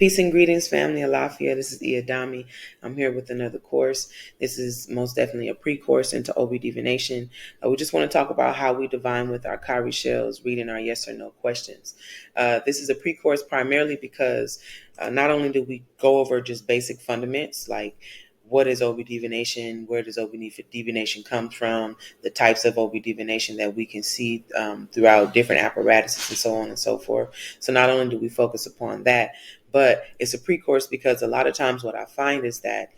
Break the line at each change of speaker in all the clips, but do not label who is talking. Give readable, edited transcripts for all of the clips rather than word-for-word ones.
Peace and greetings, family. Alafia. This is Iadami. I'm here with another course. This is most definitely a pre-course into Obi Divination. We just want to talk about how we divine with our cowrie shells, reading our yes or no questions. This is a pre-course primarily because not only do we go over just basic fundamentals like what is Obi Divination, where does Obi Divination come from, the types of Obi Divination that we can see throughout different apparatuses and so on and so forth. So not only do we focus upon that, but it's a pre-course because a lot of times what I find is that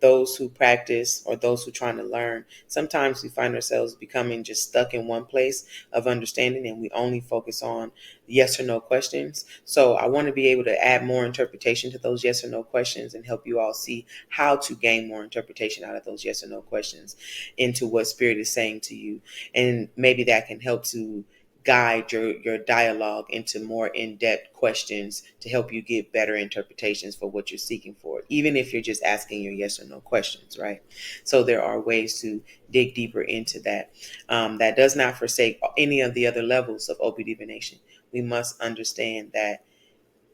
those who practice or those who trying to learn, sometimes we find ourselves becoming just stuck in one place of understanding and we only focus on yes or no questions. So I want to be able to add more interpretation to those yes or no questions and help you all see how to gain more interpretation out of those yes or no questions into what Spirit is saying to you. And maybe that can help to guide your dialogue into more in-depth questions to help you get better interpretations for what you're seeking for, even if you're just asking your yes or no questions, right? So there are ways to dig deeper into that. That does not forsake any of the other levels of Obi Divination. We must understand that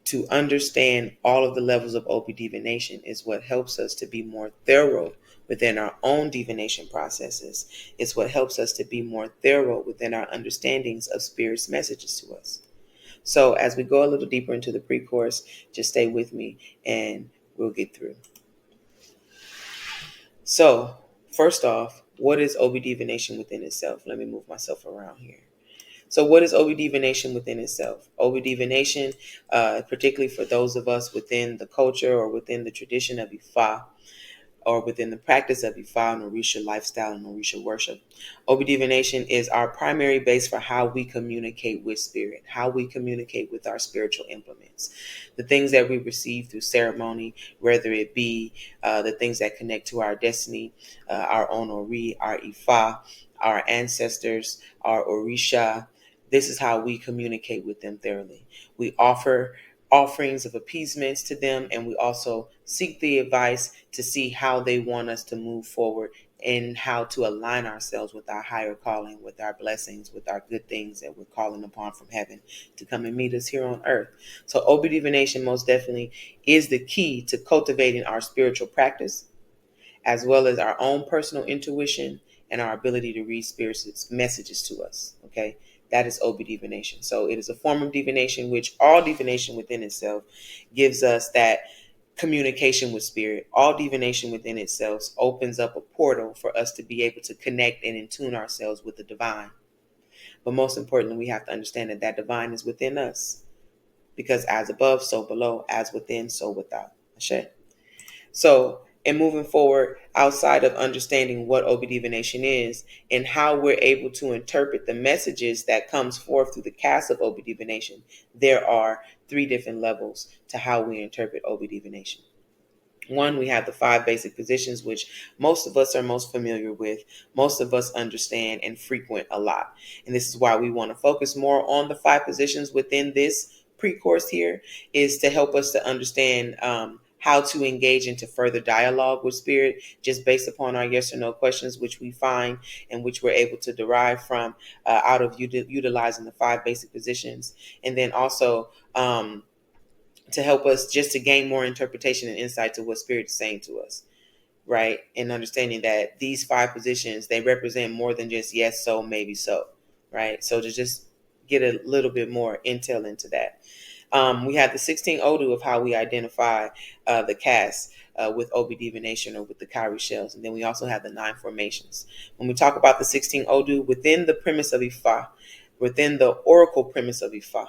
to understand all of the levels of Obi Divination is what helps us to be more thorough within our own divination processes. It's what helps us to be more thorough within our understandings of Spirit's messages to us. So as we go a little deeper into the pre-course, just stay with me and we'll get through. So first off, what is Obi Divination within itself? Let me move myself around here. So what is Obi Divination within itself? Obi Divination, particularly for those of us within the culture or within the tradition of Ifa, or within the practice of Ifa, and Orisha lifestyle, and Orisha worship. Obi Divination is our primary base for how we communicate with Spirit, how we communicate with our spiritual implements. The things that we receive through ceremony, whether it be the things that connect to our destiny, our own Ori, our Ifa, our ancestors, our Orisha. This is how we communicate with them thoroughly. We offer offerings of appeasements to them, and we also seek the advice to see how they want us to move forward and how to align ourselves with our higher calling, with our blessings, with our good things that we're calling upon from heaven to come and meet us here on earth. So Obi Divination most definitely is the key to cultivating our spiritual practice, as well as our own personal intuition and our ability to read Spirit's messages to us. Okay, that is Obi Divination. So it is a form of divination, which all divination within itself gives us that communication with Spirit. All divination within itself opens up a portal for us to be able to connect and in tune ourselves with the divine. But most importantly, we have to understand that that divine is within us, because as above, so below, as within, so without. Ashe. So, in moving forward, outside of understanding what Obi Divination is and how we're able to interpret the messages that comes forth through the cast of Obi Divination, there are 3 different levels to how we interpret Obi Divination. One, we have the 5 basic positions, which most of us are most familiar with, most of us understand and frequent a lot. And this is why we want to focus more on the 5 positions within this pre-course here, is to help us to understand how to engage into further dialogue with Spirit, just based upon our yes or no questions, which we find and which we're able to derive from out of utilizing the 5 basic positions. And then also to help us just to gain more interpretation and insight to what Spirit is saying to us, right? And understanding that these 5 positions, they represent more than just yes, so, maybe so, right? So to just get a little bit more intel into that. We have the 16 Odu of how we identify the cast with Obi Divination or with the cowrie shells. And then we also have the 9 formations. When we talk about the 16 Odu within the premise of Ifa, within the oracle premise of Ifa,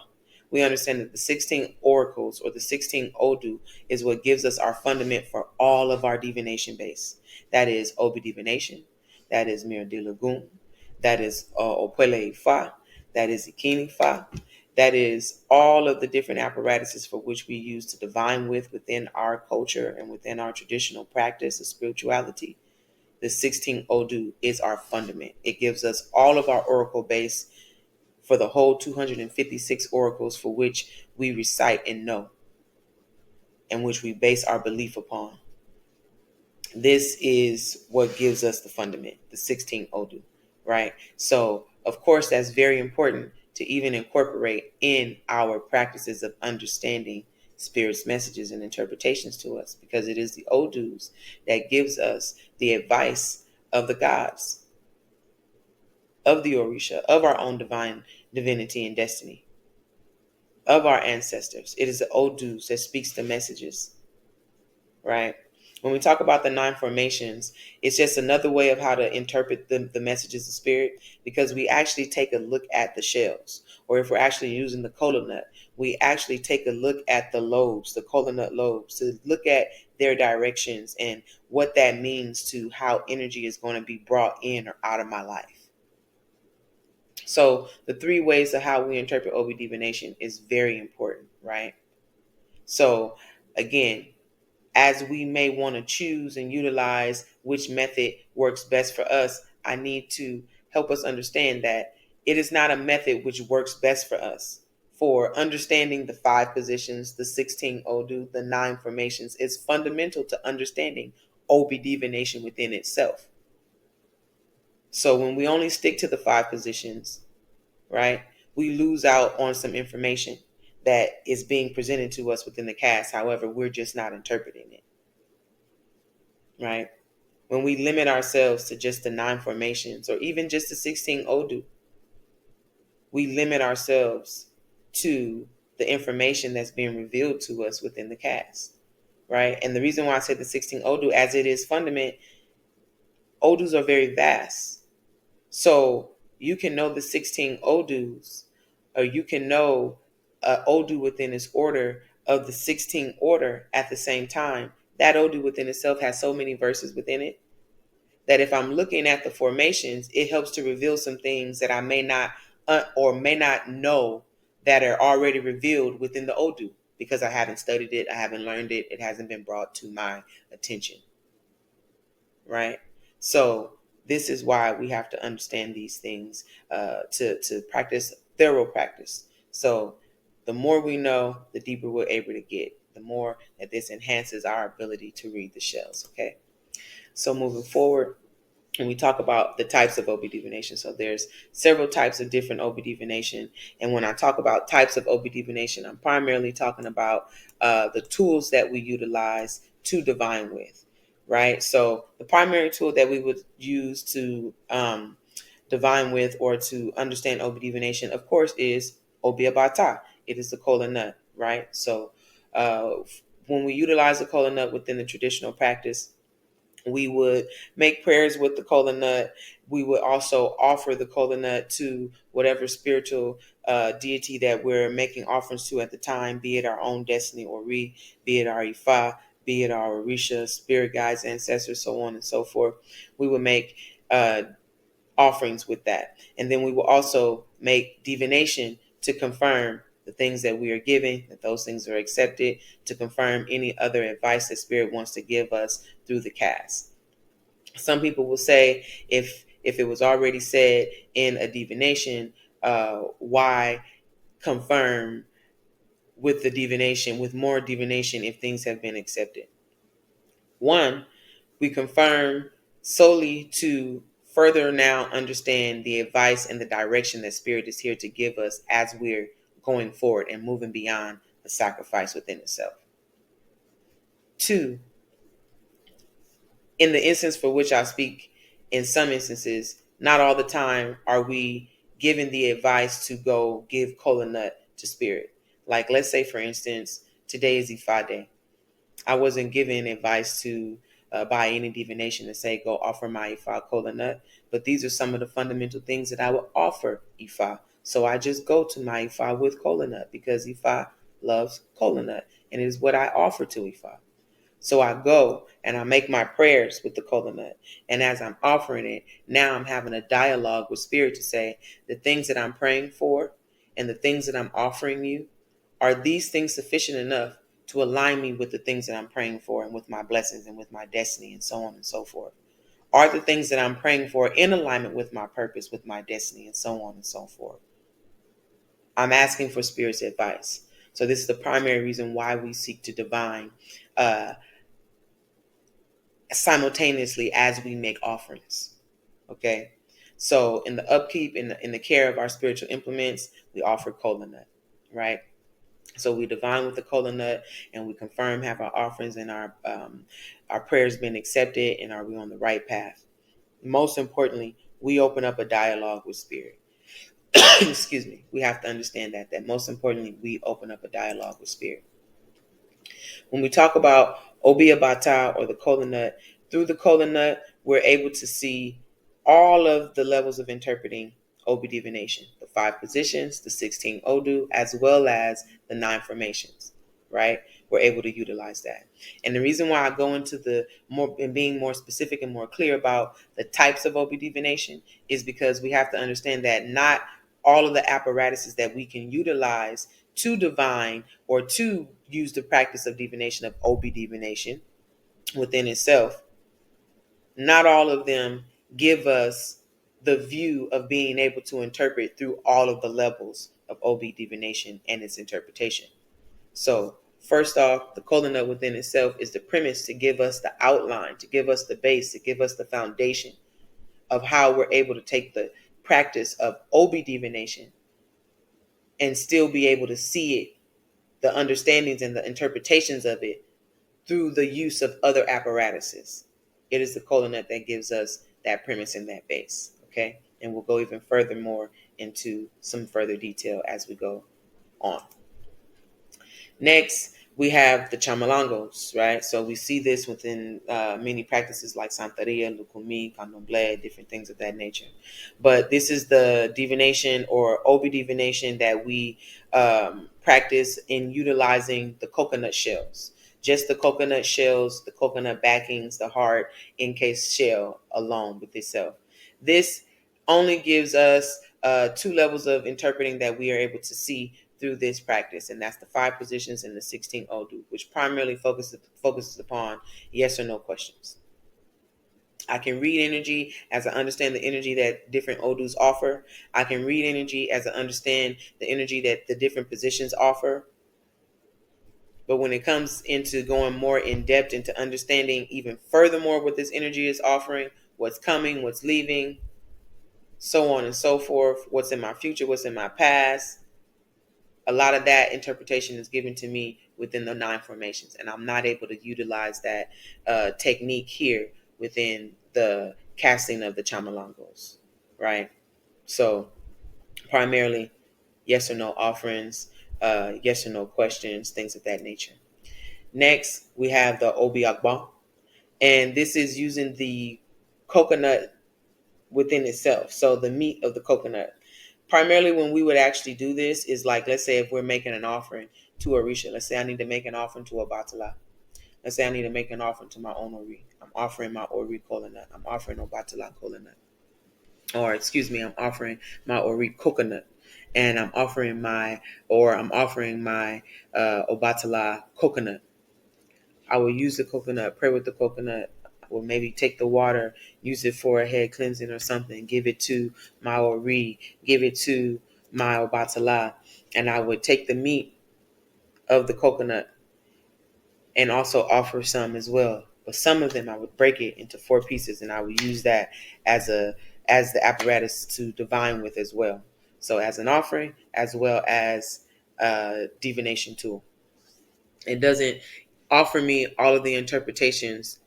we understand that the 16 oracles or the 16 Odu is what gives us our fundament for all of our divination base. That is Obi Divination, that is Mir de Lagoon, that is Opele Ifa, that is Ikini Ifa, that is all of the different apparatuses for which we use to divine within our culture and within our traditional practice of spirituality. The 16 Odu is our fundament. It gives us all of our oracle base for the whole 256 oracles for which we recite and know, and which we base our belief upon. This is what gives us the fundament, the 16 Odu, right? So, of course, that's very important to even incorporate in our practices of understanding Spirit's messages and interpretations to us, because it is the Odus that gives us the advice of the gods, of the Orisha, of our own divinity and destiny, of our ancestors. It is the Odus that speaks the messages, right? When we talk about the nine formations, it's just another way of how to interpret the messages of spirit, because we actually take a look at the shells. Or if we're actually using the kola nut, we actually take a look at the lobes, the kola nut lobes, to look at their directions and what that means to how energy is going to be brought in or out of my life. So the three ways of how we interpret Obi divination is very important, right? So again, as we may want to choose and utilize which method works best for us, I need to help us understand that it is not a method which works best for us. For understanding the 5 positions, the 16 Odu, the 9 formations is fundamental to understanding Obi divination within itself. So when we only stick to the 5 positions, right, we lose out on some information that is being presented to us within the cast. However, we're just not interpreting it, right? When we limit ourselves to just the 9 formations or even just the 16 Odu, we limit ourselves to the information that's being revealed to us within the cast, right? And the reason why I said the 16 Odu, as it is fundament, Odus are very vast. So you can know the 16 Odus, or you can know Odu within its order of the 16 order at the same time. That Odu within itself has so many verses within it that if I'm looking at the formations, it helps to reveal some things that I may not or may not know that are already revealed within the Odu, because I haven't studied it, I haven't learned it, it hasn't been brought to my attention, right? So this is why we have to understand these things to practice thorough practice. So the more we know, the deeper we're able to get, the more that this enhances our ability to read the shells, okay? So moving forward, when we talk about the types of Obi divination, so there's several types of different Obi divination. And when I talk about types of Obi divination, I'm primarily talking about the tools that we utilize to divine with, right? So the primary tool that we would use to divine with or to understand Obi divination, of course, is Obi Abata. It is the kola nut, right? So when we utilize the kola nut within the traditional practice, we would make prayers with the kola nut. We would also offer the kola nut to whatever spiritual deity that we're making offerings to at the time, be it our own destiny or be it our Ifa, be it our Orisha, spirit guides, ancestors, so on and so forth. We would make offerings with that. And then we will also make divination to confirm the things that we are giving, that those things are accepted, to confirm any other advice that Spirit wants to give us through the cast. Some people will say, if it was already said in a divination, why confirm with the divination, with more divination, if things have been accepted? One, we confirm solely to further now understand the advice and the direction that Spirit is here to give us as we're going forward and moving beyond the sacrifice within itself. Two, in the instance for which I speak, in some instances, not all the time are we given the advice to go give kola nut to Spirit. Like, let's say, for instance, today is Ifa Day. I wasn't given advice to by any divination to say, go offer my Ifa kola nut. But these are some of the fundamental things that I would offer Ifa. So I just go to my Ifa with kola nut, because Ifa loves kola nut, and it is what I offer to Ifa. So I go and I make my prayers with the kola nut. And as I'm offering it, now I'm having a dialogue with Spirit to say, the things that I'm praying for and the things that I'm offering you, are these things sufficient enough to align me with the things that I'm praying for and with my blessings and with my destiny and so on and so forth? Are the things that I'm praying for in alignment with my purpose, with my destiny, and so on and so forth? I'm asking for Spirit's advice. So this is the primary reason why we seek to divine simultaneously as we make offerings. Okay, so in the upkeep, in the care of our spiritual implements, we offer kola nut, right? So we divine with the kola nut, and we confirm have our offerings and our prayers been accepted, and are we on the right path? Most importantly, we open up a dialogue with spirit. Excuse me. We have to understand that most importantly, we open up a dialogue with spirit. When we talk about Obi Bata or the kola nut, through the kola nut, we're able to see all of the levels of interpreting Obi divination, the 5 positions, the 16 Odu, as well as the 9 formations, right? We're able to utilize that. And the reason why I go into the more and being more specific and more clear about the types of Obi divination is because we have to understand that not all of the apparatuses that we can utilize to divine or to use the practice of divination, of Obi divination within itself, not all of them give us the view of being able to interpret through all of the levels of Obi divination and its interpretation. So first off, the kola nut within itself is the premise to give us the outline, to give us the base, to give us the foundation of how we're able to take the practice of Obi divination and still be able to see it, the understandings and the interpretations of it, through the use of other apparatuses. It is the kola nut that gives us that premise and that base. Okay. And we'll go even further more into some further detail as we go on. Next, we have the chamalangos, right? So we see this within many practices like Santeria, Lukumi, Candomblé, different things of that nature. But this is the divination or Obi divination that we practice in utilizing the coconut shells. Just the coconut shells, the coconut backings, the hard encased shell alone with itself. This only gives us 2 levels of interpreting that we are able to see through this practice, and that's the 5 positions and the 16 Odu, which primarily focuses upon yes or no questions. I can read energy as I understand the energy that different Odus offer. I can read energy as I understand the energy that the different positions offer. But when it comes into going more in depth into understanding even furthermore what this energy is offering, what's coming, what's leaving, so on and so forth, what's in my future, what's in my past, a lot of that interpretation is given to me within the 9 formations, and I'm not able to utilize that technique here within the casting of the chamalangos, right? So primarily yes or no offerings, yes or no questions, things of that nature. Next, we have the Obi Agba, and this is using the coconut within itself, so the meat of the coconut. Primarily when we would actually do this is like, let's say if we're making an offering to Orisha, let's say I need to make an offering to Obatala. Let's say I need to make an offering to my own Ori. I'm offering my Ori coconut. I'm offering Obatala coconut. Or excuse me, I'm offering my Ori coconut. And I'm offering my Obatala coconut. I will use the coconut, pray with the coconut. I will maybe take the water, use it for a head cleansing or something, give it to my Ori, give it to my Obatala, and I would take the meat of the coconut and also offer some as well. But some of them I would break it into 4 pieces, and I would use that as the apparatus to divine with as well. So as an offering as well as a divination tool. It doesn't offer me all of the interpretations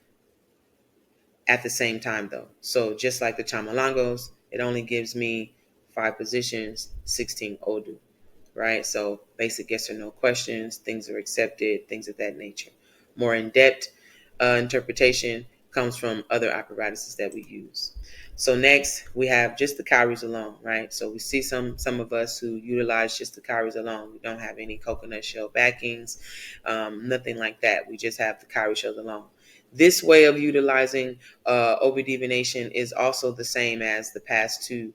at the same time though. So just like the chamalangos, it only gives me 5 positions, 16 Odu, right? So basic yes or no questions, things are accepted, things of that nature. More in-depth interpretation comes from other apparatuses that we use. So next we have just the cowries alone, right? So we see some of us who utilize just the cowries alone. We don't have any coconut shell backings, nothing like that. We just have the cowrie shells alone. This way of utilizing Obi divination is also the same as the past 2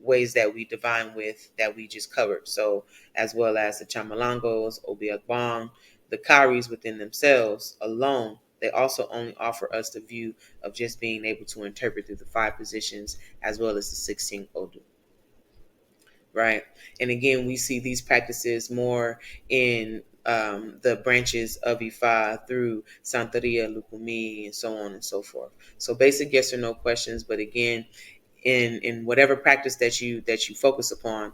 ways that we divine with that we just covered. So as well as the chamalangos, Obi Agbang, the Karis within themselves alone, they also only offer us the view of just being able to interpret through the 5 positions as well as the 16 Odu. Right. And again, we see these practices more in the branches of Ifa through Santeria, Lukumi, and so on and so forth. So basic yes or no questions, but again, in whatever practice that you focus upon,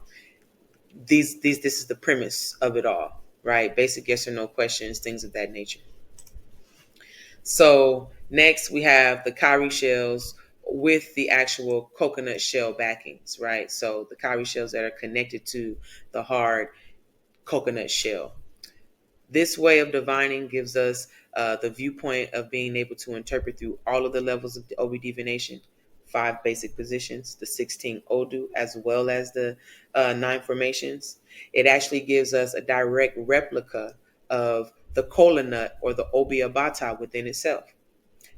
This is the premise of it all, right? Basic yes or no questions, things of that nature. So next we have the cowrie shells with the actual coconut shell backings, right? So the cowrie shells that are connected to the hard coconut shell. This way of divining gives us the viewpoint of being able to interpret through all of the levels of the Obi divination, 5 basic positions, the 16 Odu, as well as the 9 formations. It actually gives us a direct replica of the kola nut or the Obi Abata within itself.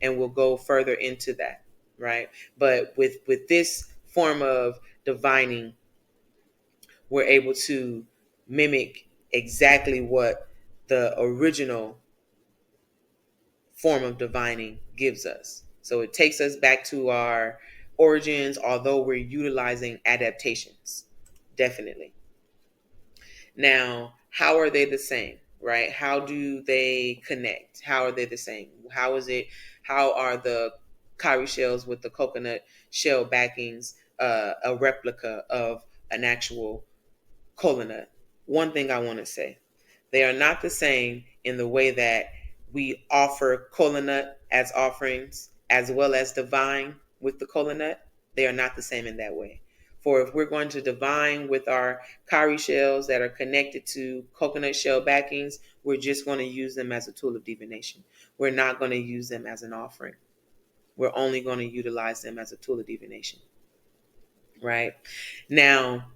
And we'll go further into that, right? But with this form of divining, we're able to mimic exactly what the original form of divining gives us. So it takes us back to our origins, although we're utilizing adaptations, definitely. Now, how are they the same, right? How do they connect? How are they the same? How are the cowrie shells with the coconut shell backings a replica of an actual kola nut? One thing I want to say, they are not the same in the way that we offer kola nut as offerings as well as divine with the kola nut. They are not the same in that way. For if we're going to divine with our cowrie shells that are connected to coconut shell backings, we're just going to use them as a tool of divination. We're not going to use them as an offering. We're only going to utilize them as a tool of divination. Right? Now,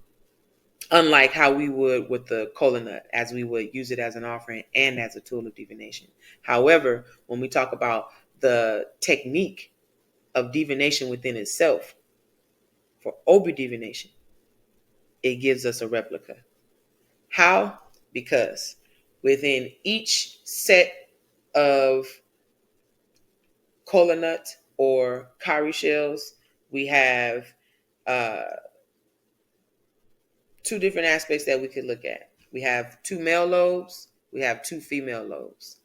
unlike how we would with the kola nut, as we would use it as an offering and as a tool of divination. However, when we talk about the technique of divination within itself, for Obi divination, it gives us a replica. How? Because within each set of kola nut or cowrie shells, we have uh, 2 different aspects that we could look at. We have 2 male lobes, we have 2 female lobes,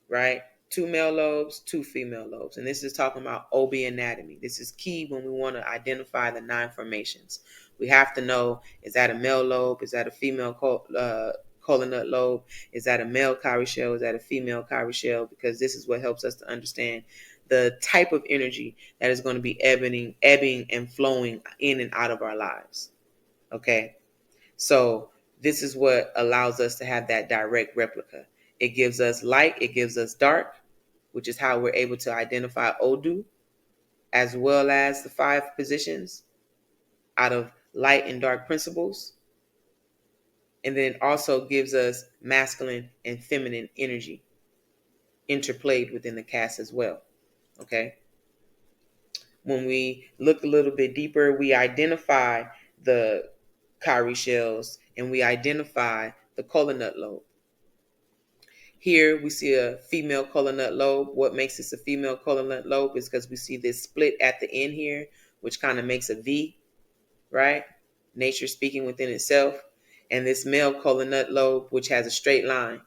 right? 2 male lobes, 2 female lobes. And this is talking about Obi anatomy. This is key when we want to identify the 9 formations. We have to know, is that a male lobe? Is that a female kola nut lobe? Is that a male cowrie shell? Is that a female cowrie shell? Because this is what helps us to understand the type of energy that is going to be ebbing and flowing in and out of our lives. Okay? So this is what allows us to have that direct replica. It gives us light, it gives us dark, which is how we're able to identify Odu, as well as the 5 positions out of light and dark principles. And then it also gives us masculine and feminine energy interplayed within the cast as well. Okay. When we look a little bit deeper, we identify the cowrie shells and we identify the kola nut lobe. Here we see a female kola nut lobe. What makes this a female kola nut lobe is because we see this split at the end here, which kind of makes a V, right? Nature speaking within itself. And this male kola nut lobe, which has a straight line.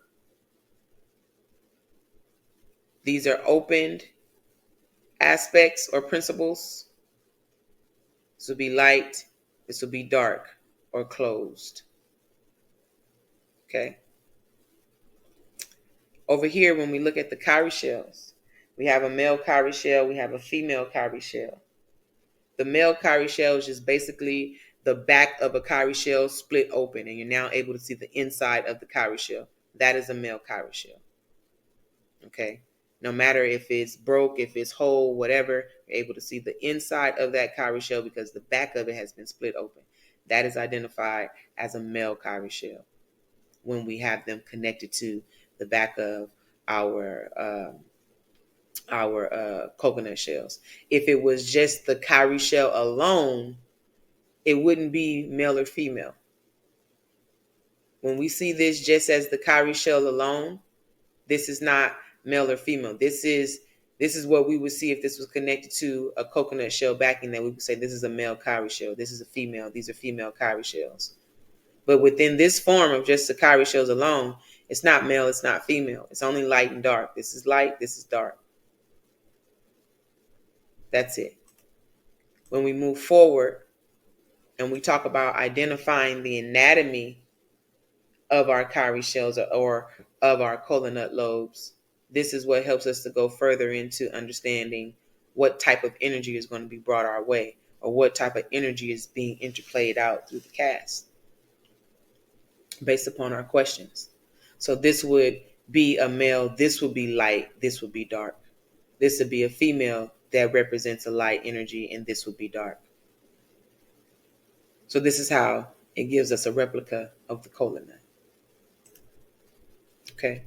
These are opened aspects or principles. This will be light. This will be dark or closed. Okay. Over here, when we look at the cowrie shells, we have a male cowrie shell. We have a female cowrie shell. The male cowrie shell is just basically the back of a cowrie shell split open, and you're now able to see the inside of the cowrie shell. That is a male cowrie shell. Okay. No matter if it's broke, if it's whole, whatever, you're able to see the inside of that cowrie shell because the back of it has been split open. That is identified as a male cowrie shell when we have them connected to the back of our coconut shells. If it was just the cowrie shell alone, it wouldn't be male or female. When we see this just as the cowrie shell alone, this is not male or female. This is what we would see if this was connected to a coconut shell backing, that we would say this is a male cowrie shell. This is a female. These are female cowrie shells. But within this form of just the cowrie shells alone, it's not male, it's not female. It's only light and dark. This is light, this is dark. That's it. When we move forward, and we talk about identifying the anatomy of our cowrie shells or of our kola nut lobes, this is what helps us to go further into understanding what type of energy is going to be brought our way, or what type of energy is being interplayed out through the cast based upon our questions. So this would be a male, this would be light, this would be dark. This would be a female that represents a light energy, and this would be dark. So this is how it gives us a replica of the kola nut. Okay.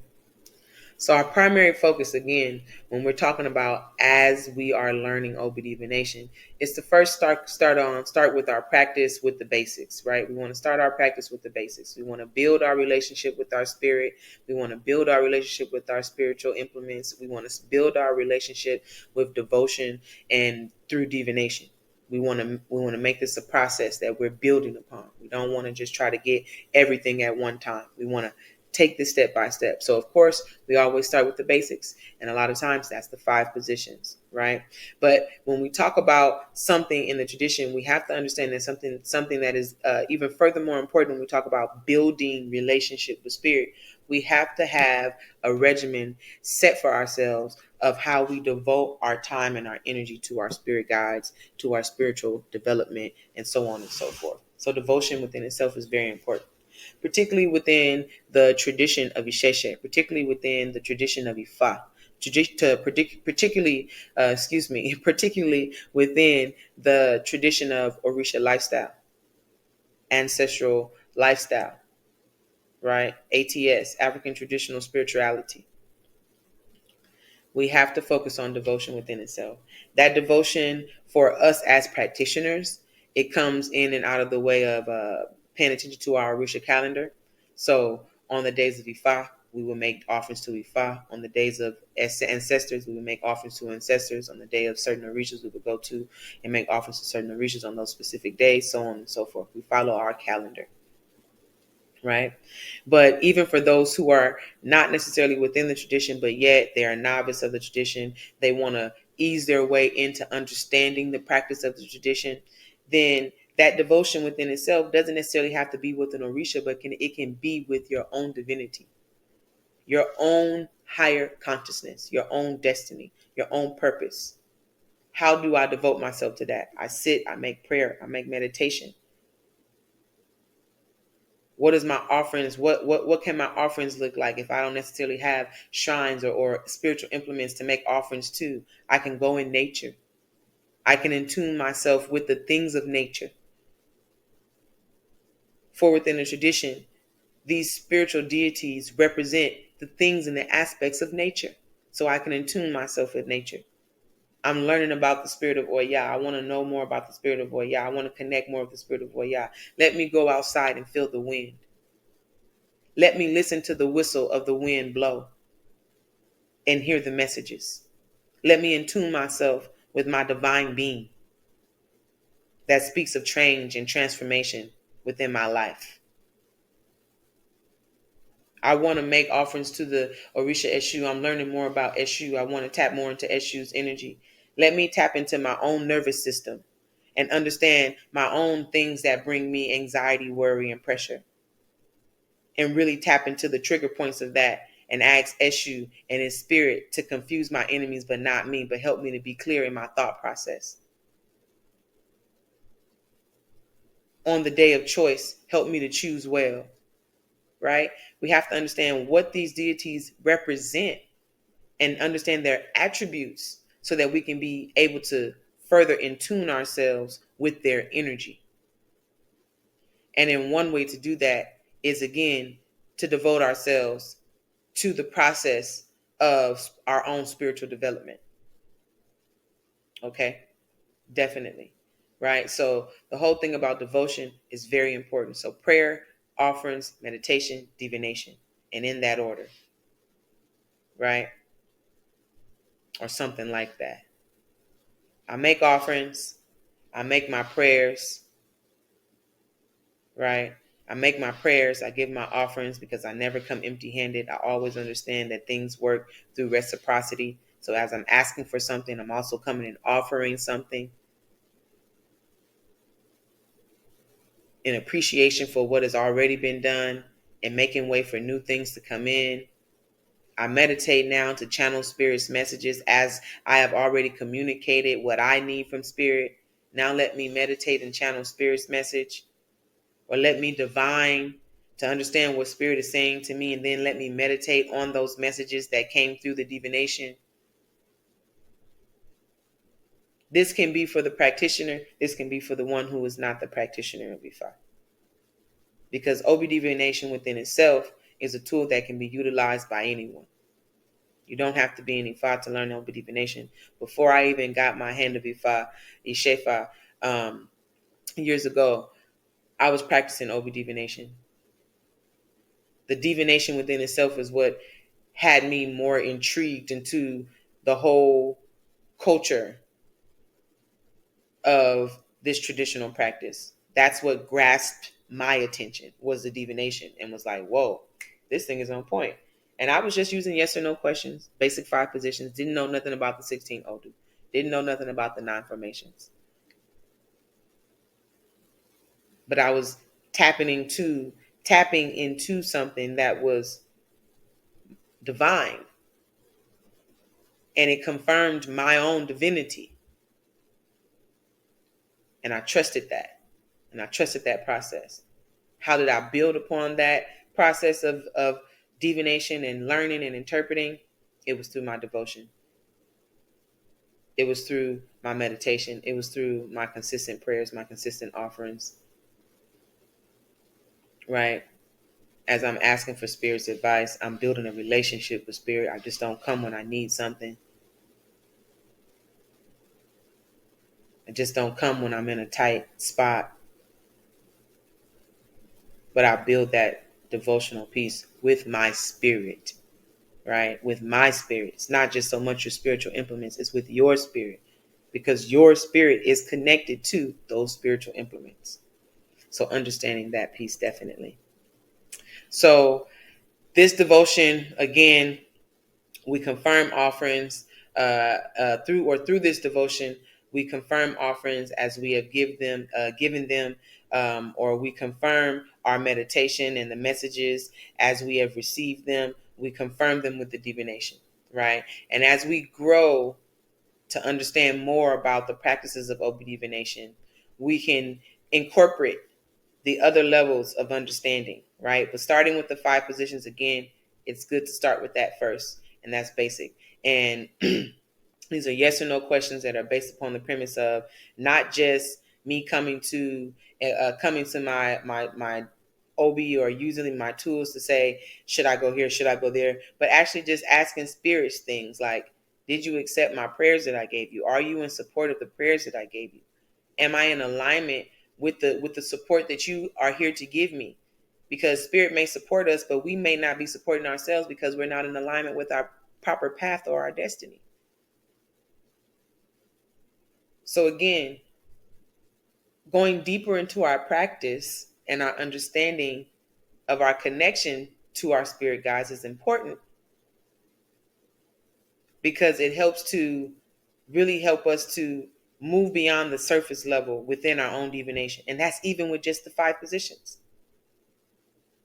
So our primary focus, again, when we're talking about as we are learning Obi Divination, is to first start with our practice with the basics, right? We want to start our practice with the basics. We want to build our relationship with our spirit. We want to build our relationship with our spiritual implements. We want to build our relationship with devotion and through divination. We want to make this a process that we're building upon. We don't want to just try to get everything at one time. We want to take this step by step. So of course, we always start with the basics. And a lot of times that's the 5 positions, right? But when we talk about something in the tradition, we have to understand that something that is even furthermore important when we talk about building relationship with spirit. We have to have a regimen set for ourselves of how we devote our time and our energy to our spirit guides, to our spiritual development, and so on and so forth. So devotion within itself is very important, particularly within the tradition of Isheshe, particularly within the tradition of Ifa, particularly within the tradition of Orisha lifestyle, ancestral lifestyle, right? ATS, African traditional spirituality. We have to focus on devotion within itself. That devotion for us as practitioners, it comes in and out of the way of paying attention to our Orisha calendar. So on the days of Ifa, we will make offerings to Ifa. On the days of ancestors, we will make offerings to ancestors. On the day of certain Orishas, we will go to and make offerings to certain Orishas on those specific days, so on and so forth. We follow our calendar. Right? But even for those who are not necessarily within the tradition, but yet they are novice of the tradition, they want to ease their way into understanding the practice of the tradition, then that devotion within itself doesn't necessarily have to be with an Orisha, but it can be with your own divinity, your own higher consciousness, your own destiny, your own purpose. How do I devote myself to that? I sit, I make prayer, I make meditation. What is my offerings? What can my offerings look like if I don't necessarily have shrines or spiritual implements to make offerings to? I can go in nature. I can attune myself with the things of nature. For within the tradition, these spiritual deities represent the things and the aspects of nature. So I can attune myself with nature. I'm learning about the spirit of Oya. I want to know more about the spirit of Oya. I want to connect more with the spirit of Oya. Let me go outside and feel the wind. Let me listen to the whistle of the wind blow and hear the messages. Let me attune myself with my divine being that speaks of change and transformation within my life. I want to make offerings to the Orisha Eshu. I'm learning more about Eshu. I want to tap more into Eshu's energy. Let me tap into my own nervous system and understand my own things that bring me anxiety, worry, and pressure. And really tap into the trigger points of that and ask Eshu and his spirit to confuse my enemies, but not me, but help me to be clear in my thought process. On the day of choice, help me to choose well, right? We have to understand what these deities represent and understand their attributes so that we can be able to further intune ourselves with their energy. And in one way to do that is, again, to devote ourselves to the process of our own spiritual development. Okay, definitely. Right. So the whole thing about devotion is very important. So prayer, offerings, meditation, divination, and in that order. Right. Or something like that. I make offerings. I make my prayers. Right. I make my prayers. I give my offerings because I never come empty handed. I always understand that things work through reciprocity. So as I'm asking for something, I'm also coming and offering something. in appreciation for what has already been done and making way for new things to come in. I meditate now to channel Spirit's messages as I have already communicated what I need from Spirit. Now let me meditate and channel Spirit's message, or let me divine to understand what Spirit is saying to me, and then let me meditate on those messages that came through the divination. This can be for the practitioner. This can be for the one who is not the practitioner of Ifa. Because Obi Divination within itself is a tool that can be utilized by anyone. You don't have to be in Ifa to learn Obi Divination. Before I even got my hand of Ifa, Ishefa, years ago, I was practicing Obi Divination. The divination within itself is what had me more intrigued into the whole culture of this traditional practice. That's what grasped my attention, was the divination, and was like, whoa, this thing is on point. And I was just using yes or no questions, basic 5 positions, didn't know nothing about the 16 Odu, didn't know nothing about the 9 formations. But I was tapping into something that was divine. And it confirmed my own divinity. And I trusted that. And I trusted that process. How did I build upon that process of divination and learning and interpreting? It was through my devotion. It was through my meditation. It was through my consistent prayers, my consistent offerings. Right? As I'm asking for Spirit's advice, I'm building a relationship with Spirit. I just don't come when I need something. I just don't come when I'm in a tight spot. But I build that devotional piece with my spirit, right? With my spirit. It's not just so much your spiritual implements, it's with your spirit, because your spirit is connected to those spiritual implements. So understanding that piece, definitely. So this devotion, again, we confirm offerings through this devotion. We confirm offerings as we have given them, or we confirm our meditation and the messages as we have received them. We confirm them with the divination, right? And as we grow to understand more about the practices of Obi Divination, we can incorporate the other levels of understanding, right? But starting with the 5 positions, again, it's good to start with that first, and that's basic. And these are yes or no questions that are based upon the premise of not just me coming to my OB or using my tools to say, should I go here, should I go there, but actually just asking spirits things like, did you accept my prayers that I gave you? Are you in support of the prayers that I gave you? Am I in alignment with the support that you are here to give me? Because Spirit may support us, but we may not be supporting ourselves because we're not in alignment with our proper path or our destiny. So again, going deeper into our practice and our understanding of our connection to our spirit guides is important, because it really help us to move beyond the surface level within our own divination. And that's even with just the 5 positions.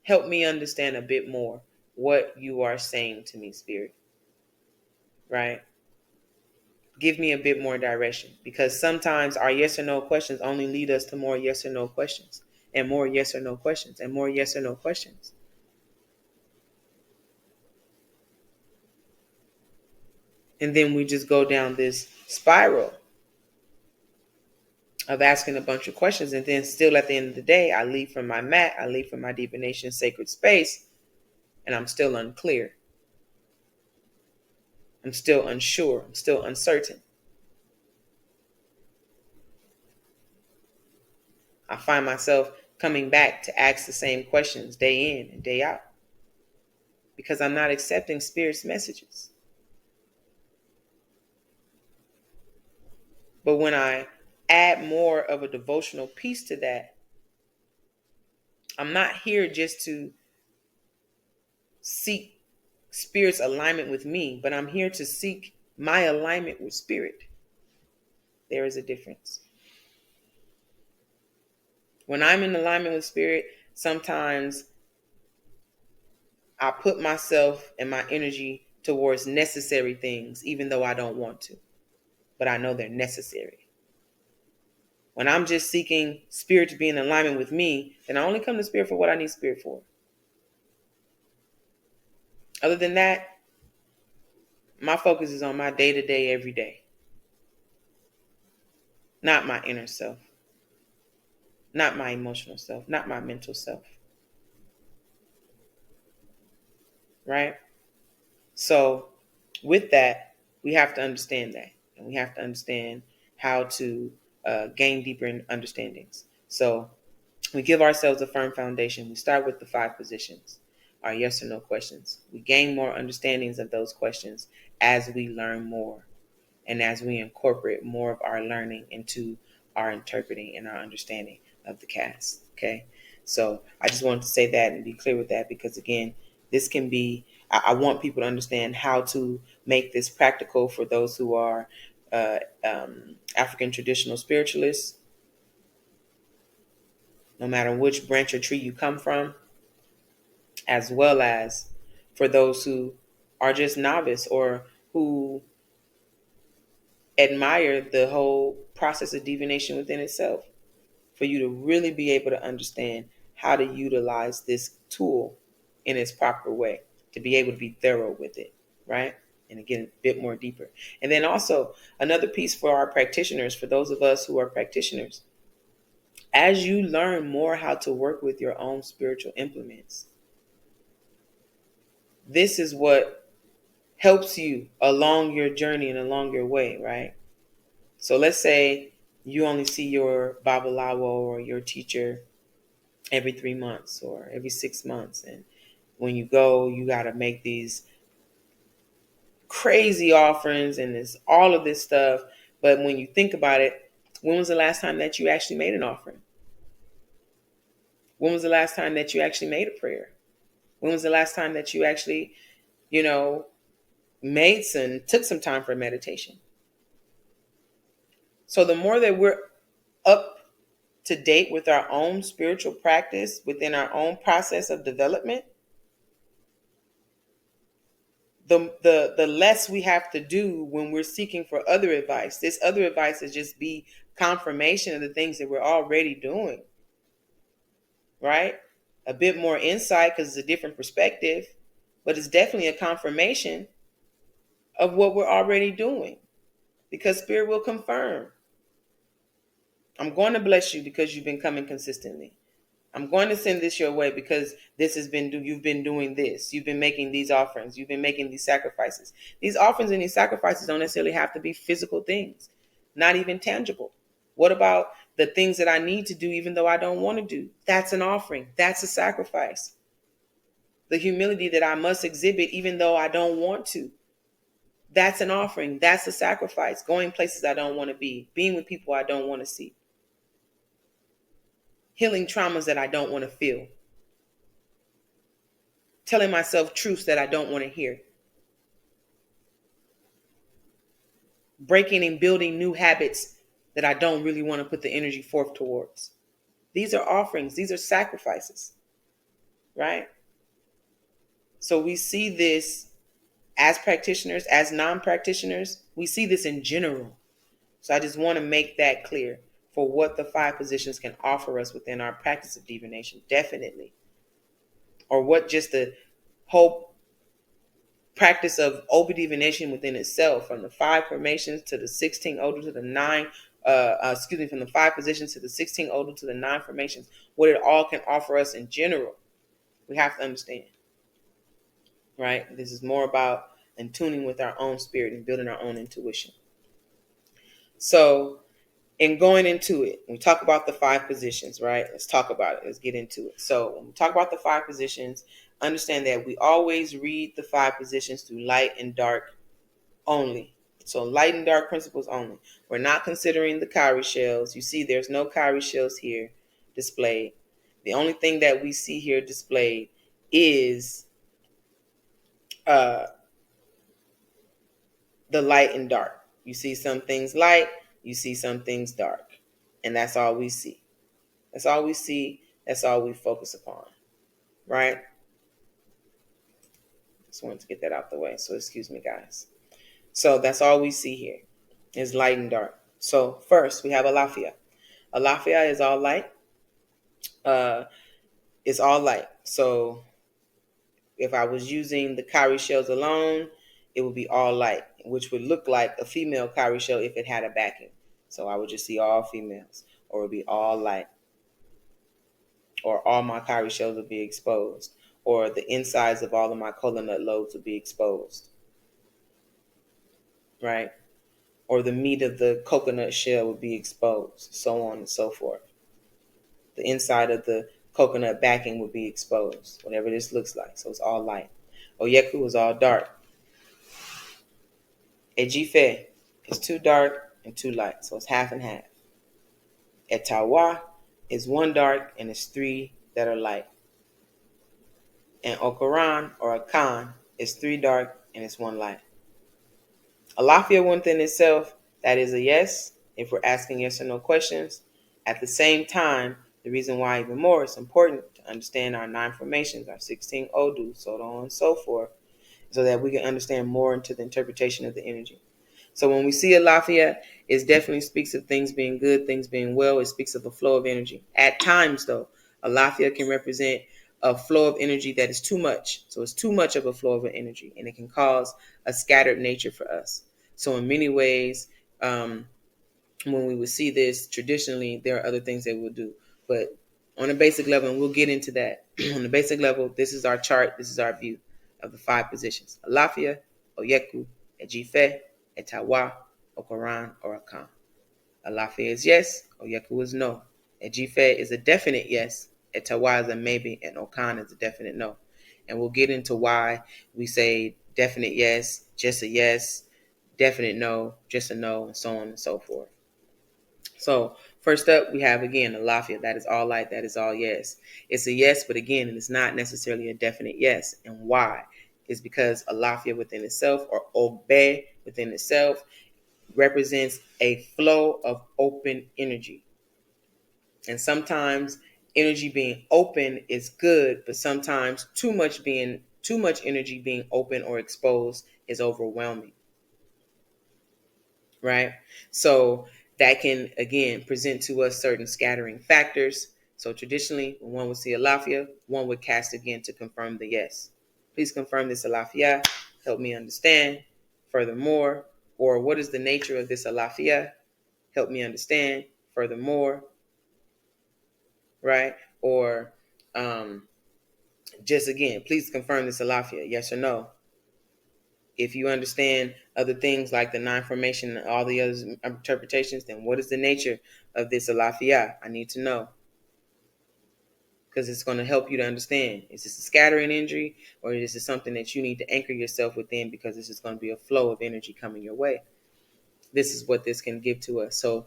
Help me understand a bit more what you are saying to me, Spirit. Right? Give me a bit more direction, because sometimes our yes or no questions only lead us to more yes or no questions, and more yes or no questions, and more yes or no questions. And then we just go down this spiral of asking a bunch of questions. And then still at the end of the day, I leave from my mat, I leave from my divination sacred space, and I'm still unclear. I'm still unsure. I'm still uncertain. I find myself coming back to ask the same questions day in and day out, because I'm not accepting Spirit's messages. But when I add more of a devotional piece to that, I'm not here just to seek Spirit's alignment with me, but I'm here to seek my alignment with Spirit. There is a difference. When I'm in alignment with spirit, sometimes I put myself and my energy towards necessary things, even though I don't want to, but I know they're necessary. When I'm just seeking spirit to be in alignment with me, then I only come to spirit for what I need spirit for. Other than that, my focus is on my day to day, every day, not my inner self, not my emotional self, not my mental self. Right? So, with that, we have to understand that. And we have to understand how to gain deeper understandings. So, we give ourselves a firm foundation. We start with the 5 positions, our yes or no questions. We gain more understandings of those questions as we learn more and as we incorporate more of our learning into our interpreting and our understanding of the cast. Okay. So I just wanted to say that and be clear with that because, again, this can be, I want people to understand how to make this practical for those who are African traditional spiritualists, no matter which branch or tree you come from, as well as for those who are just novice or who admire the whole process of divination within itself, for you to really be able to understand how to utilize this tool in its proper way, to be able to be thorough with it, right? And again, a bit more deeper. And then also another piece for our practitioners, for those of us who are practitioners, as you learn more how to work with your own spiritual implements, this is what helps you along your journey and along your way, right? So let's say you only see your babalawo or your teacher every 3 months or every 6 months. And when you go, you got to make these crazy offerings and this all of this stuff. But when you think about it, when was the last time that you actually made an offering? When was the last time that you actually made a prayer? When was the last time that you actually, you know, took some time for meditation? So the more that we're up to date with our own spiritual practice within our own process of development, the less we have to do when we're seeking for other advice. This other advice is just be confirmation of the things that we're already doing, right? A bit more insight because it's a different perspective, but it's definitely a confirmation of what we're already doing because spirit will confirm. I'm going to bless you because you've been coming consistently. I'm going to send this your way because you've been doing this. You've been making these offerings. You've been making these sacrifices. These offerings and these sacrifices don't necessarily have to be physical things, not even tangible. What about the things that I need to do even though I don't want to do? That's an offering. That's a sacrifice. The humility that I must exhibit even though I don't want to. That's an offering. That's a sacrifice. Going places I don't want to be. Being with people I don't want to see. Healing traumas that I don't want to feel. Telling myself truths that I don't want to hear. Breaking and building new habits that I don't really want to put the energy forth towards. These are offerings. These are sacrifices, right? So we see this as practitioners, as non-practitioners. We see this in general. So I just want to make that clear for what the 5 positions can offer us within our practice of divination, definitely. Or what just the whole practice of Obi Divination within itself, from the 5 formations to the 16 odal to the 9, from the 5 positions to the 16 odal to the 9 formations, what it all can offer us in general. We have to understand, right? This is more about in tuning with our own spirit and building our own intuition. So in going into it, we talk about the 5 positions, right? Let's talk about it. Let's get into it. So when we talk about the 5 positions, understand that we always read the 5 positions through light and dark only. So light and dark principles only. We're not considering the cowrie shells. You see, there's no cowrie shells here displayed. The only thing that we see here displayed is the light and dark. You see some things light, you see some things dark, and that's all we see. That's all we see. That's all we focus upon, right? Just wanted to get that out the way. So excuse me, guys. So that's all we see here is light and dark. So first we have Alafia. Alafia is all light. Uh, it's all light. So if I was using the cowrie shells alone, it would be all light, which would look like a female cowrie shell if it had a backing. So I would just see all females, or it would be all light, or all my cowrie shells would be exposed, or the insides of all of my coconut lobes would be exposed, right? Or the meat of the coconut shell would be exposed, so on and so forth. The inside of the coconut backing would be exposed, whatever this looks like. So it's all light. Oyeku is all dark. Ejife is too dark and too light, so it's half and half. Etawa is one dark and it's three that are light. And Okaran or Akan is three dark and it's one light. Alafia within itself, that is a yes, if we're asking yes or no questions. At the same time, the reason why even more it's important to understand our 9 formations, our 16 Odu, so on and so forth, so that we can understand more into the interpretation of the energy. So when we see Alafia, it definitely speaks of things being good, things being well. It speaks of a flow of energy. At times, though, Alafia can represent a flow of energy that is too much. So it's too much of a flow of energy, and it can cause a scattered nature for us. So in many ways, when we would see this traditionally, there are other things that we'll do. But on a basic level, and we'll get into that. On the basic level, this is our chart. This is our view of the 5 positions. Alafia, Oyeku, Ejife, Etawa, Okoran, or Akan. Alafia is yes, Oyeku is no. Ejife is a definite yes, Etawa is a maybe, and Okan is a definite no. And we'll get into why we say definite yes, just a yes, definite no, just a no, and so on and so forth. So first up, we have again Alafia. That is all light. That is all yes. It's a yes, but again, it is not necessarily a definite yes. And why? Is because Alafia within itself, or Obe within itself, represents a flow of open energy. And sometimes energy being open is good, but sometimes too much energy being open or exposed is overwhelming. Right? So that can, again, present to us certain scattering factors. So traditionally, when one would see Alafia, one would cast again to confirm the yes. Please confirm this Alafia. Help me understand. Furthermore, or what is the nature of this Alafia? Help me understand. Furthermore, right? Or just again, please confirm this Alafia, yes or no. If you understand other things like the 9 formation and all the other interpretations, then what is the nature of this Alafia? I need to know, because it's going to help you to understand. Is this a scattering energy, or is this something that you need to anchor yourself within, because this is going to be a flow of energy coming your way? This is what this can give to us. So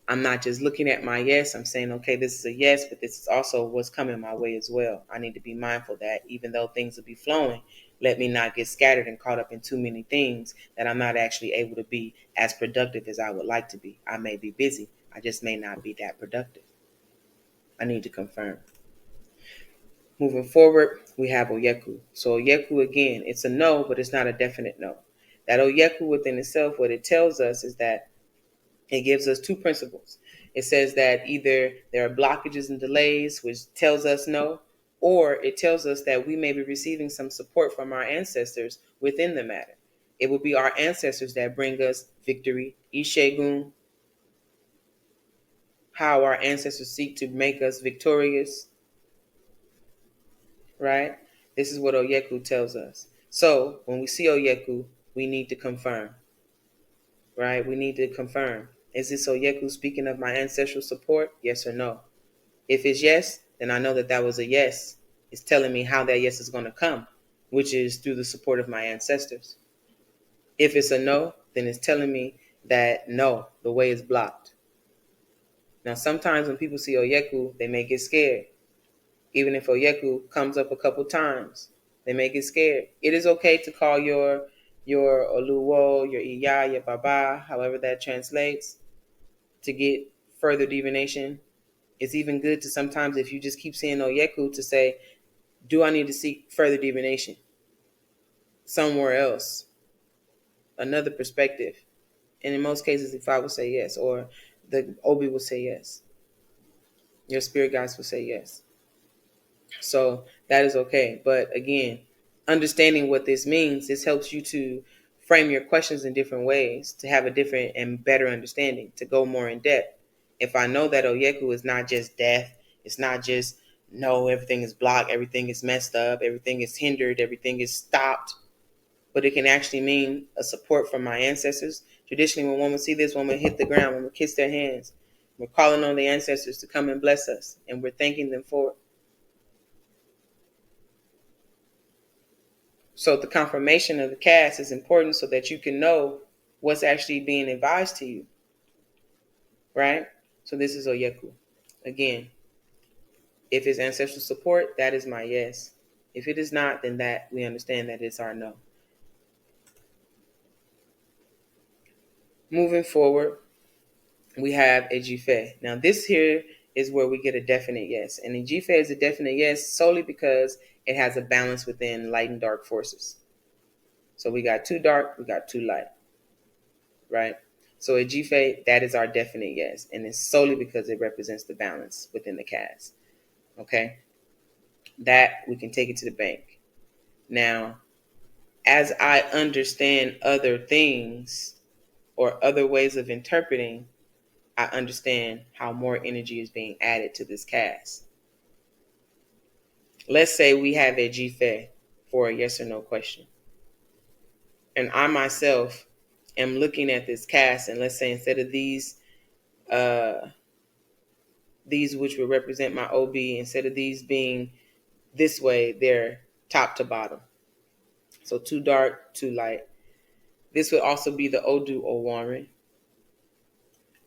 I'm not just looking at my yes. I'm saying, okay, this is a yes, but this is also what's coming my way as well. I need to be mindful that even though things will be flowing, let me not get scattered and caught up in too many things that I'm not actually able to be as productive as I would like to be. I may be busy. I just may not be that productive. I need to confirm. Moving forward, we have Oyeku. So Oyeku, again, it's a no, but it's not a definite no. That Oyeku within itself, what it tells us is that it gives us 2 principles. It says that either there are blockages and delays, which tells us no, or it tells us that we may be receiving some support from our ancestors within the matter. It will be our ancestors that bring us victory, Ishegun, how our ancestors seek to make us victorious, right? This is what Oyeku tells us. So when we see Oyeku, we need to confirm, right? We need to confirm. Is this Oyeku speaking of my ancestral support? Yes or no? If it's yes, then I know that that was a yes. It's telling me how that yes is going to come, which is through the support of my ancestors. If it's a no, then it's telling me that no, the way is blocked. Now, sometimes when people see Oyeku, they may get scared. Even if Oyeku comes up a couple times, they may get scared. It is okay to call your Oluwo, your Iya, your Baba, however that translates, to get further divination. It's even good to sometimes, if you just keep saying Oyeku, to say, do I need to seek further divination somewhere else, another perspective? And in most cases, if I would say yes, or the Obi will say yes, your spirit guides will say yes. So that is okay. But again, understanding what this means, this helps you to frame your questions in different ways, to have a different and better understanding, to go more in depth. If I know that Oyeku is not just death, it's not just no, everything is blocked, everything is messed up, everything is hindered, everything is stopped, but it can actually mean a support from my ancestors. Traditionally, when one would see this, one would hit the ground, one would kiss their hands. We're calling on the ancestors to come and bless us, and we're thanking them for it. So the confirmation of the cast is important so that you can know what's actually being advised to you, right? So this is Oyeku. Again, if it's ancestral support, that is my yes. If it is not, then that we understand that it's our no. Moving forward, we have a Jife. Now this here is where we get a definite yes. And a Jife is a definite yes solely because it has a balance within light and dark forces. So we got two dark, we got two light, right? So a Jife, that is our definite yes. And it's solely because it represents the balance within the cast. Okay? That we can take it to the bank. Now, as I understand other things or other ways of interpreting, I understand how more energy is being added to this cast. Let's say we have a Jife for a yes or no question. And I myself am looking at this cast, and let's say instead of these which would represent my OB, instead of these being this way, they're top to bottom. So too dark, too light. This would also be the Odu or Warren.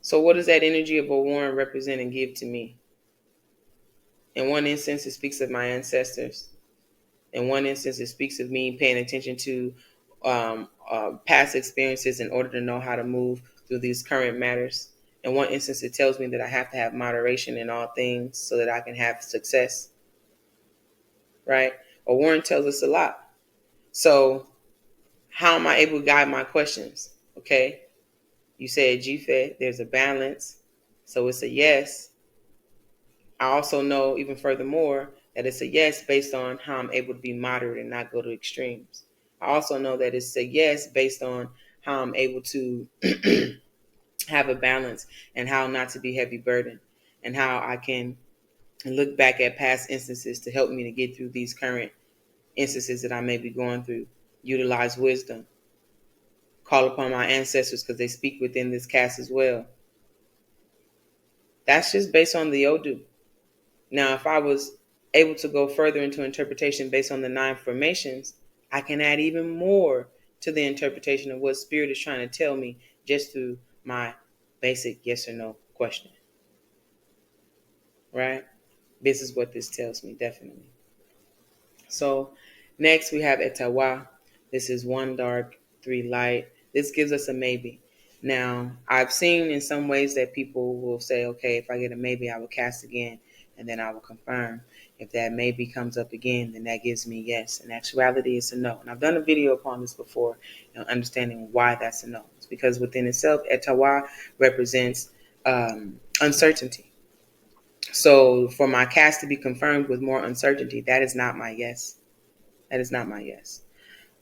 So what does that energy of a Warren represent and give to me? In one instance, it speaks of my ancestors. In one instance, it speaks of me paying attention to past experiences in order to know how to move through these current matters. In one instance, it tells me that I have to have moderation in all things so that I can have success, right? A Warren tells us a lot. So how am I able to guide my questions? Okay, you said GFED, there's a balance. So it's a yes. I also know even furthermore that it's a yes based on how I'm able to be moderate and not go to extremes. I also know that it's a yes based on how I'm able to have a balance and how not to be heavy burden and how I can look back at past instances to help me to get through these current instances that I may be going through. Utilize wisdom. Call upon my ancestors because they speak within this cast as well. That's just based on the Odu. Now, if I was able to go further into interpretation based on the 9 formations, I can add even more to the interpretation of what Spirit is trying to tell me just through my basic yes or no question. Right? This is what this tells me, definitely. So next we have Etawa. This is 1 dark, 3 light. This gives us a maybe. Now, I've seen in some ways that people will say, okay, if I get a maybe, I will cast again, and then I will confirm. If that maybe comes up again, then that gives me yes. In actuality, it's a no. And I've done a video upon this before, understanding why that's a no. It's because within itself, Etawa represents uncertainty. So for my cast to be confirmed with more uncertainty, that is not my yes. That is not my yes.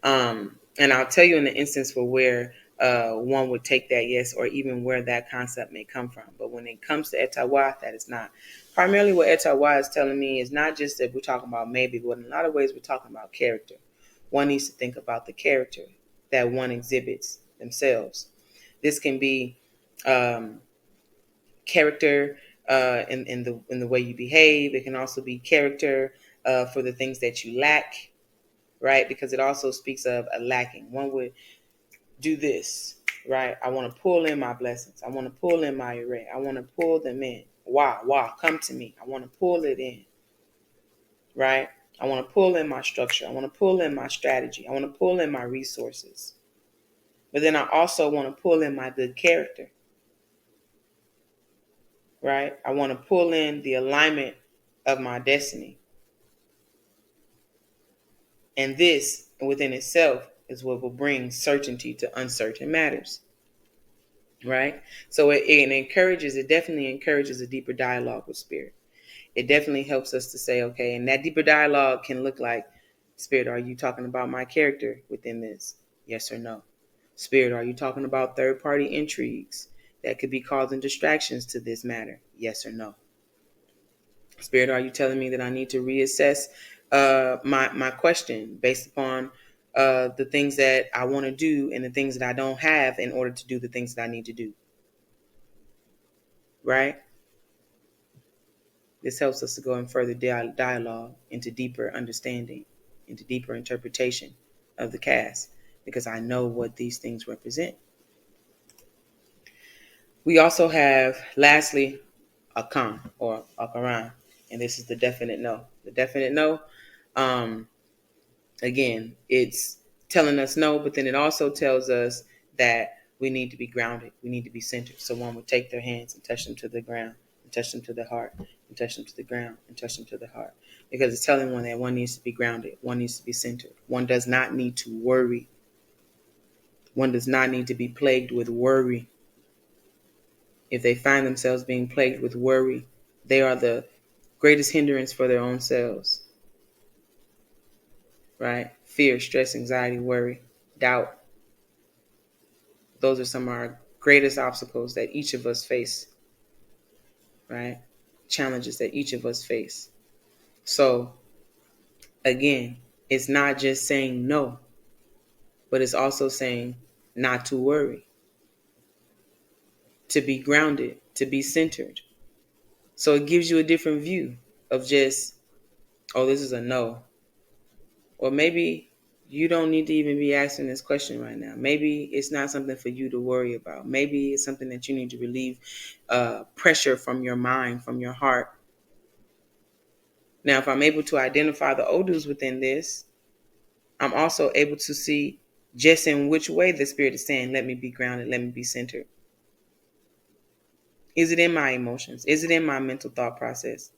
And I'll tell you in the instance for where one would take that yes, or even where that concept may come from. But when it comes to Etawa, that is not. Primarily what Etawa is telling me is not just that we're talking about maybe, but in a lot of ways we're talking about character. One needs to think about the character that one exhibits themselves. This can be character in the way you behave. It can also be character for the things that you lack, right? Because it also speaks of a lacking. One would do this, right? I want to pull in my blessings. I want to pull in my array. I want to pull them in. Wow, come to me. I want to pull it in, right? I want to pull in my structure. I want to pull in my strategy. I want to pull in my resources. But then I also want to pull in my good character. right? I want to pull in the alignment of my destiny. And this within itself is what will bring certainty to uncertain matters, right? So it definitely encourages a deeper dialogue with spirit. It definitely helps us to say, okay, and that deeper dialogue can look like, Spirit, are you talking about my character within this? Yes or no? Spirit, are you talking about third party intrigues that could be causing distractions to this matter? Yes or no? Spirit, are you telling me that I need to reassess my question based upon the things that I want to do and the things that I don't have in order to do the things that I need to do? Right? This helps us to go in further dialogue, into deeper understanding, into deeper interpretation of the cast, because I know what these things represent. We also have, lastly, a con or a Quran, and this is the definite no. The definite no, again, it's telling us no, but then it also tells us that we need to be grounded. We need to be centered. So one would take their hands and touch them to the ground, and touch them to the heart, and touch them to the ground, and touch them to the heart. Because it's telling one that one needs to be grounded. One needs to be centered. One does not need to worry. One does not need to be plagued with worry. If they find themselves being plagued with worry, they are the greatest hindrance for their own selves. Right? Fear, stress, anxiety, worry, doubt. Those are some of our greatest obstacles that each of us face, right? Challenges that each of us face. So, again, it's not just saying no, but it's also saying not to worry, to be grounded, to be centered. So it gives you a different view of just, oh, this is a no. Or maybe you don't need to even be asking this question right now. Maybe it's not something for you to worry about. Maybe it's something that you need to relieve pressure from your mind, from your heart. Now, if I'm able to identify the odus within this, I'm also able to see just in which way the spirit is saying, let me be grounded, let me be centered. Is it in my emotions? Is it in my mental thought process?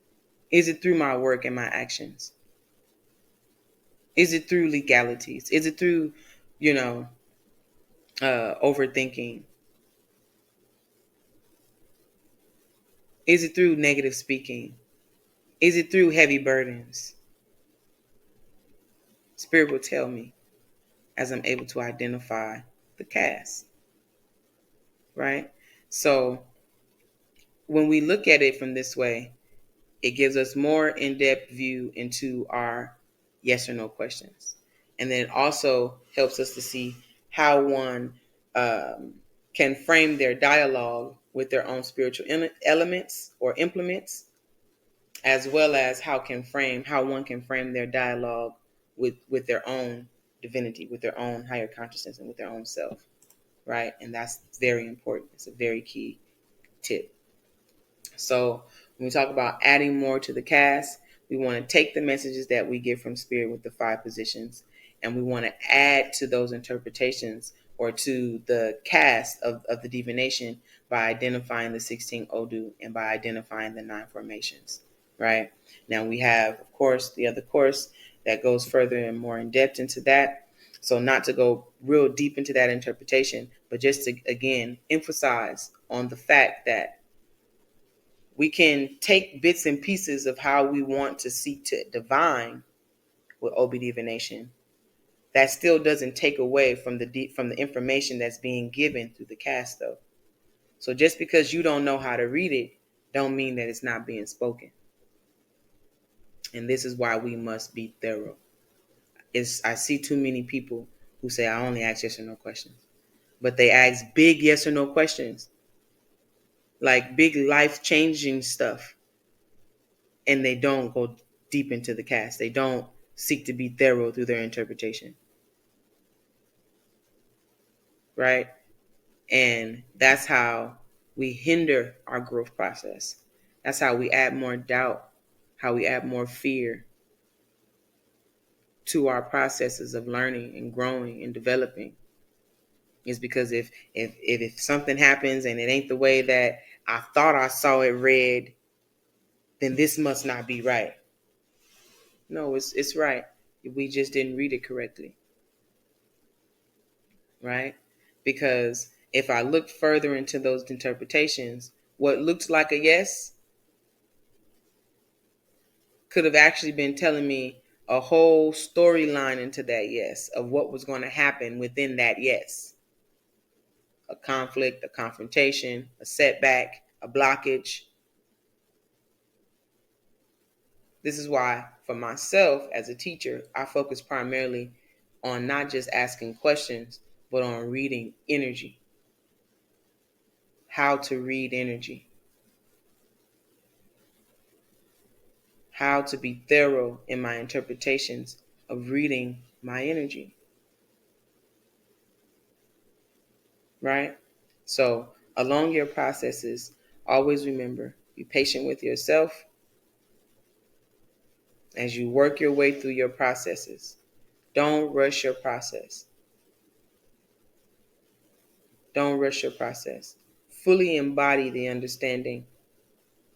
Is it through my work and my actions? Is it through legalities? Is it through, overthinking? Is it through negative speaking? Is it through heavy burdens? Spirit will tell me as I'm able to identify the cast, right? So when we look at it from this way, it gives us more in-depth view into our yes or no questions. And then it also helps us to see how one can frame their dialogue with their own spiritual elements or implements, as well as how one can frame their dialogue with their own divinity, with their own higher consciousness, and with their own self, right? And that's very important. It's a very key tip. So when we talk about adding more to the cast, we want to take the messages that we get from spirit with the 5 positions, and we want to add to those interpretations or to the cast of the divination by identifying the 16 Odu and by identifying the 9 formations, right? Now we have, of course, the other course that goes further and more in depth into that. So not to go real deep into that interpretation, but just to, again, emphasize on the fact that we can take bits and pieces of how we want to seek to divine with Obi Divination. That still doesn't take away from the information that's being given through the cast, though. So just because you don't know how to read it, don't mean that it's not being spoken. And this is why we must be thorough. I see too many people who say, I only ask yes or no questions. But they ask big yes or no questions, like big life-changing stuff. And they don't go deep into the cast. They don't seek to be thorough through their interpretation. Right? And that's how we hinder our growth process. That's how we add more doubt, how we add more fear to our processes of learning and growing and developing. Is because if something happens and it ain't the way that I thought I saw it red, then this must not be right. No, it's right. We just didn't read it correctly, right? Because if I look further into those interpretations, what looked like a yes could have actually been telling me a whole storyline into that yes of what was going to happen within that yes. A conflict, a confrontation, a setback, a blockage. This is why, for myself as a teacher, I focus primarily on not just asking questions, but on reading energy. How to read energy. How to be thorough in my interpretations of reading my energy. Right? So, along your processes, always remember, be patient with yourself as you work your way through your processes. Don't rush your process. Don't rush your process. Fully embody the understanding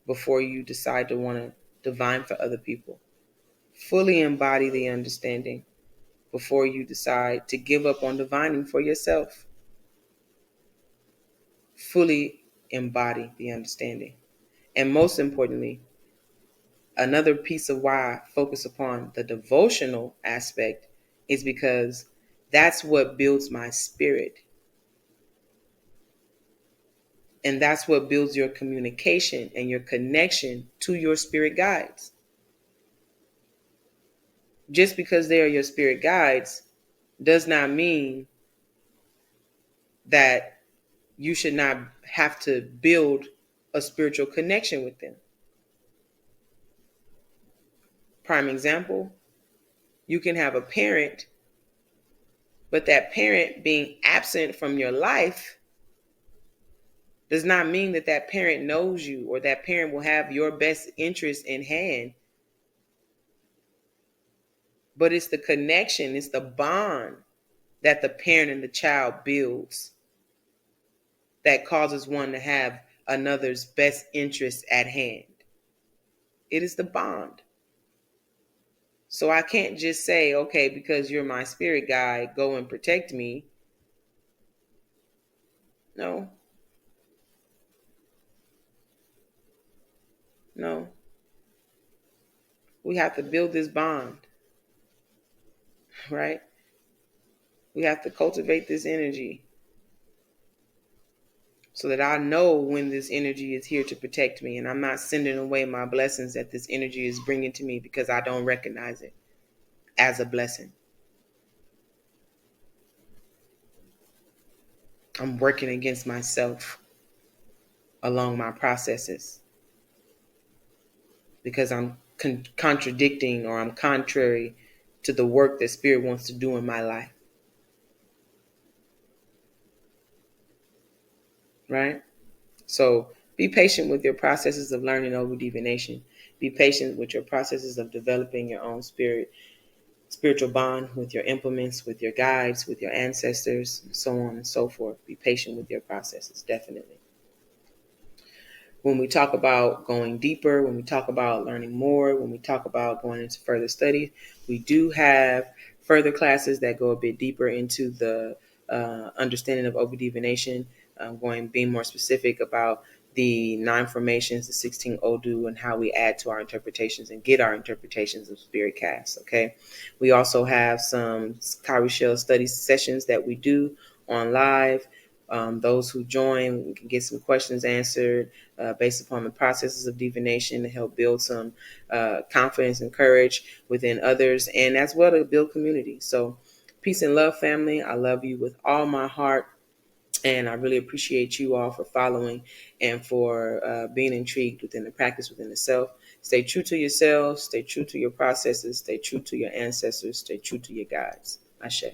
before you decide to want to divine for other people. Fully embody the understanding before you decide to give up on divining for yourself. Fully embody the understanding. And most importantly, another piece of why I focus upon the devotional aspect is because that's what builds my spirit. And that's what builds your communication and your connection to your spirit guides. Just because they are your spirit guides does not mean that you should not have to build a spiritual connection with them. Prime example, you can have a parent, but that parent being absent from your life does not mean that that parent knows you or that parent will have your best interest in hand. But it's the connection, it's the bond that the parent and the child builds that causes one to have another's best interest at hand. It is the bond. So I can't just say, okay, because you're my spirit guide, go and protect me. No. No. We have to build this bond, right? We have to cultivate this energy so that I know when this energy is here to protect me and I'm not sending away my blessings that this energy is bringing to me because I don't recognize it as a blessing. I'm working against myself along my processes because I'm contradicting or I'm contrary to the work that Spirit wants to do in my life. Right? So be patient with your processes of learning over divination. Be patient with your processes of developing your own spiritual bond with your implements, with your guides, with your ancestors, and so on and so forth. Be patient with your processes, definitely. When we talk about going deeper, when we talk about learning more, when we talk about going into further study, we do have further classes that go a bit deeper into the understanding of Obi Divination, being more specific about the 9 formations, the 16 Odu, and how we add to our interpretations and get our interpretations of spirit casts. Okay, we also have some Kari Shell study sessions that we do on live. Those who join, we can get some questions answered based upon the processes of divination to help build some confidence and courage within others, and as well to build community. So peace and love, family. I love you with all my heart. And I really appreciate you all for following and for being intrigued within the practice within the self. Stay true to yourselves. Stay true to your processes. Stay true to your ancestors. Stay true to your guides. Ashe.